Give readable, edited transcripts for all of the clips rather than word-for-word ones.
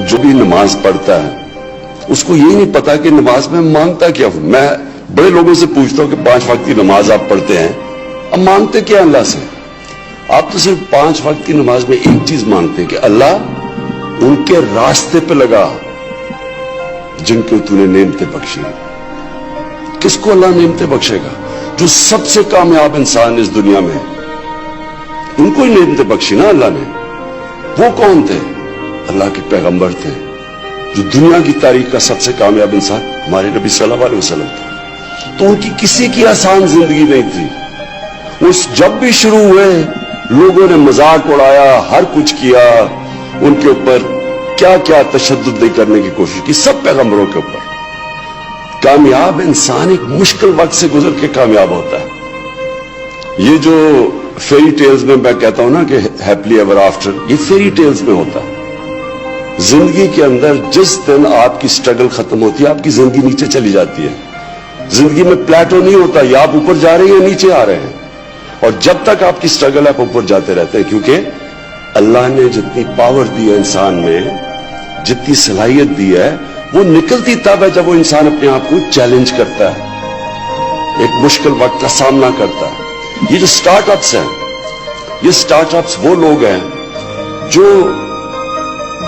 جو بھی نماز پڑھتا ہے اس کو یہی نہیں پتا کہ نماز میں مانگتا کیا ہوں. میں بڑے لوگوں سے پوچھتا ہوں کہ 5 وقت کی نماز آپ پڑھتے ہیں, اب مانگتے کیا اللہ سے؟ آپ تو صرف 5 وقت کی نماز میں ایک چیز مانگتے ہیں کہ اللہ ان کے راستے پہ لگا جن کو تو نے نعمتیں بخشی. کس کو اللہ نعمتیں بخشے گا؟ جو سب سے کامیاب انسان اس دنیا میں, ان کو ہی نعمتیں بخشی نا اللہ نے. وہ کون تھے؟ اللہ کے پیغمبر تھے, جو دنیا کی تاریخ کا سب سے کامیاب انسان ہمارے نبی صلی اللہ علیہ وسلم تھے. تو ان کی کسی کی آسان زندگی نہیں تھی. اس جب بھی شروع ہوئے لوگوں نے مذاق اڑایا, ہر کچھ کیا, ان کے اوپر کیا کیا تشدد نہیں کرنے کی کوشش کی, سب پیغمبروں کے اوپر. کامیاب انسان ایک مشکل وقت سے گزر کے کامیاب ہوتا ہے. یہ جو فیری ٹیلز میں کہتا ہوں نا کہ ہیپلی ایور آفٹر, یہ فیری ٹیلز میں ہوتا ہے. زندگی کے اندر جس دن آپ کی سٹرگل ختم ہوتی ہے, آپ کی زندگی نیچے چلی جاتی ہے. زندگی میں پلیٹو نہیں ہوتا, یا آپ اوپر جا رہے ہیں یا نیچے آ رہے ہیں. اور جب تک آپ کی سٹرگل ہے آپ اوپر جاتے رہتے ہیں, کیونکہ اللہ نے جتنی پاور دی ہے انسان میں, جتنی صلاحیت دی ہے, وہ نکلتی تب ہے جب وہ انسان اپنے آپ کو چیلنج کرتا ہے, ایک مشکل وقت کا سامنا کرتا ہے. یہ جو سٹارٹ اپس ہیں, یہ سٹارٹ اپس وہ لوگ ہیں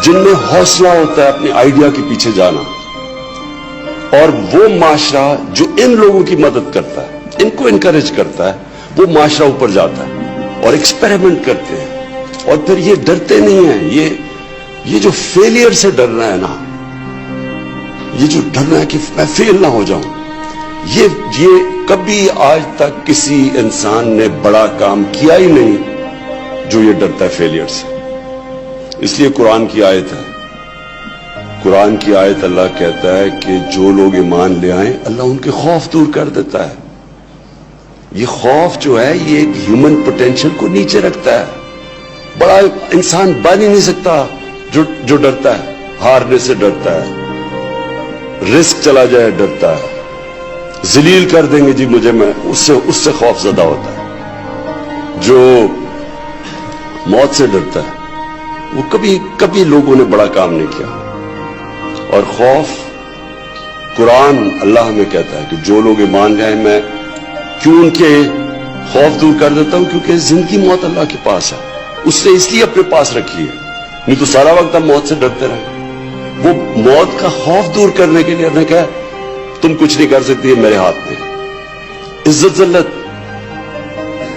جن میں حوصلہ ہوتا ہے اپنے آئیڈیا کے پیچھے جانا, اور وہ معاشرہ جو ان لوگوں کی مدد کرتا ہے, ان کو انکریج کرتا ہے, وہ معاشرہ اوپر جاتا ہے اور ایکسپیریمنٹ کرتے ہیں. اور پھر یہ ڈرتے نہیں ہیں. یہ جو فیلئر سے ڈرنا ہے نا, یہ جو ڈرنا ہے کہ میں فیل نہ ہو جاؤں, یہ کبھی آج تک کسی انسان نے بڑا کام کیا ہی نہیں جو یہ ڈرتا ہے فیلئر سے. اس لیے قرآن کی آیت ہے, قرآن کی آیت اللہ کہتا ہے کہ جو لوگ ایمان لے آئیں اللہ ان کے خوف دور کر دیتا ہے. یہ خوف جو ہے یہ ایک ہیومن پوٹینشل کو نیچے رکھتا ہے. بڑا انسان بن ہی نہیں سکتا جو ڈرتا ہے, ہارنے سے ڈرتا ہے, رسک چلا جائے ڈرتا ہے, ذلیل کر دیں گے جی مجھے, میں اس سے خوف زدہ ہوتا ہے. جو موت سے ڈرتا ہے وہ کبھی لوگوں نے بڑا کام نہیں کیا. اور خوف, قرآن اللہ ہمیں کہتا ہے کہ جو لوگ ایمان لے آئیں میں کیوں ان کے خوف دور کر دیتا ہوں, کیونکہ زندگی موت اللہ کے پاس ہے, اس نے اس لیے اپنے پاس رکھی ہے, نہیں تو سارا وقت ہم موت سے ڈرتے رہے. وہ موت کا خوف دور کرنے کے لیے ہم نے کہا تم کچھ نہیں کر سکتی, میرے ہاتھ میں. عزت ذلت,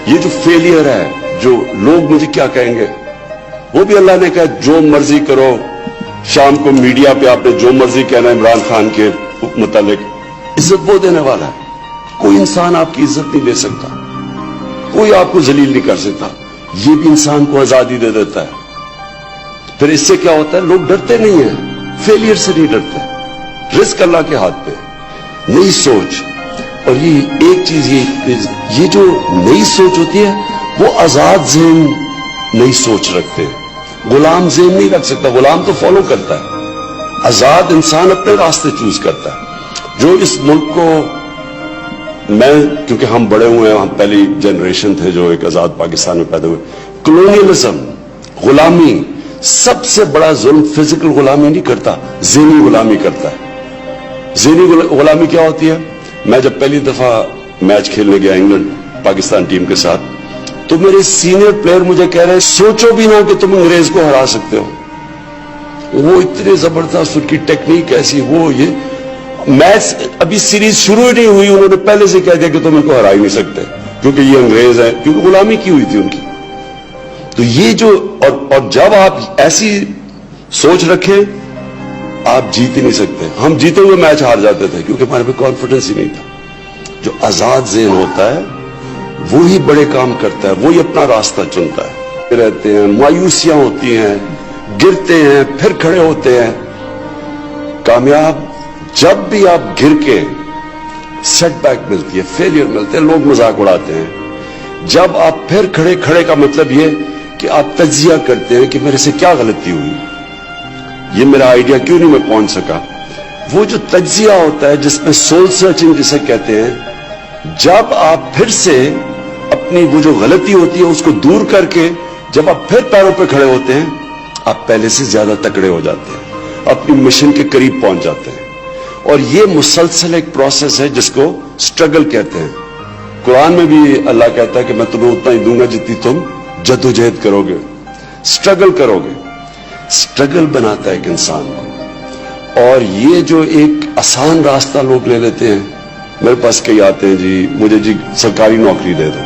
یہ جو فیلئر ہے, جو لوگ مجھے کیا کہیں گے, وہ بھی اللہ نے کہا جو مرضی کرو. شام کو میڈیا پہ آپ نے جو مرضی کہنا عمران خان کے متعلق, عزت وہ دینے والا ہے. کوئی انسان آپ کی عزت نہیں لے سکتا, کوئی آپ کو ذلیل نہیں کر سکتا. یہ بھی انسان کو آزادی دے دیتا ہے. پھر اس سے کیا ہوتا ہے, لوگ ڈرتے نہیں ہیں, فیلئر سے نہیں ڈرتے. رزق اللہ کے ہاتھ پہ, نئی سوچ. اور یہ ایک چیز یہ جو نئی سوچ ہوتی ہے وہ آزاد ذہن نئی سوچ رکھتے ہیں. غلام ذہن نہیں رکھ سکتا, غلام تو فالو کرتا ہے. آزاد انسان اپنے راستے چوز کرتا ہے. جو اس ملک کو, میں کیونکہ ہم بڑے ہوئے ہیں, ہم پہلی جنریشن تھے جو ایک آزاد پاکستان میں پیدا ہوئے. کلونیلزم, غلامی, سب سے بڑا ظلم فزیکل غلامی نہیں کرتا, ذہنی غلامی کرتا ہے. ذہنی غلامی کیا ہوتی ہے؟ میں جب پہلی دفعہ میچ کھیلنے گیا انگلینڈ پاکستان ٹیم کے ساتھ, تو میرے سینئر پلیئر مجھے کہہ رہے سوچو بھی نہ کہ تم انگریز کو ہرا سکتے ہو. وہ اتنے زبردست, ان کی ٹیکنیک ایسی, وہ یہ میچ ابھی سیریز شروع ہی نہیں ہوئی, انہوں نے پہلے سے کہہ دیا کہ تم ان کو ہرا ہی نہیں سکتے کیونکہ یہ انگریز ہیں, کیونکہ غلامی کی ہوئی تھی ان کی. تو یہ جو اور جب آپ ایسی سوچ رکھیں آپ جیت ہی نہیں سکتے. ہم جیتے ہوئے میچ ہار جاتے تھے کیونکہ ہمارے پہ کانفیڈنس ہی نہیں تھا. جو آزاد ذہن ہوتا ہے وہی بڑے کام کرتا ہے, وہی اپنا راستہ چنتا ہے. رہتے ہیں, مایوسیاں ہوتی ہیں, گرتے ہیں, پھر کھڑے ہوتے ہیں. کامیاب جب بھی آپ گر کے سیٹ بیک ملتی ہے, فیلئر ملتے ہیں, لوگ مذاق اڑاتے ہیں. جب آپ پھر کھڑے کا مطلب یہ کہ آپ تجزیہ کرتے ہیں کہ میرے سے کیا غلطی ہوئی, یہ میرا آئیڈیا کیوں نہیں میں پہنچ سکا. وہ جو تجزیہ ہوتا ہے جس میں سول سرچنگ جسے کہتے ہیں, جب آپ پھر سے اپنی وہ جو غلطی ہوتی ہے اس کو دور کر کے جب آپ پھر پیروں پہ کھڑے ہوتے ہیں آپ پہلے سے زیادہ تکڑے ہو جاتے ہیں. اپنی مشن کے قریب پہنچ جاتے ہیں. اور یہ مسلسل ایک پروسیس ہے جس کو سٹرگل کہتے ہیں. قرآن میں بھی اللہ کہتا ہے کہ میں تمہیں اتنا ہی دوں گا جتنی تم جدوجہد کرو گے, سٹرگل کرو گے. سٹرگل بناتا ہے ایک انسان کو. اور یہ جو ایک آسان راستہ لوگ لے لیتے ہیں, میرے پاس کئی آتے ہیں جی مجھے جی سرکاری نوکری دے دو,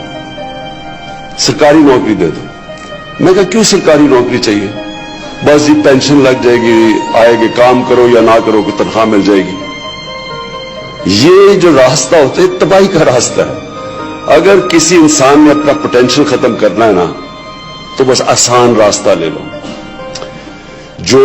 سرکاری نوکری دے دو. میں کہا کیوں سرکاری نوکری چاہیے؟ بس جی پینشن لگ جائے گی, آئے گی, کام کرو یا نہ کرو کوئی تنخواہ مل جائے گی. یہ جو راستہ ہوتا ہے تباہی کا راستہ ہے. اگر کسی انسان نے اپنا پوٹینشیل ختم کرنا ہے نا تو بس آسان راستہ لے لو. جو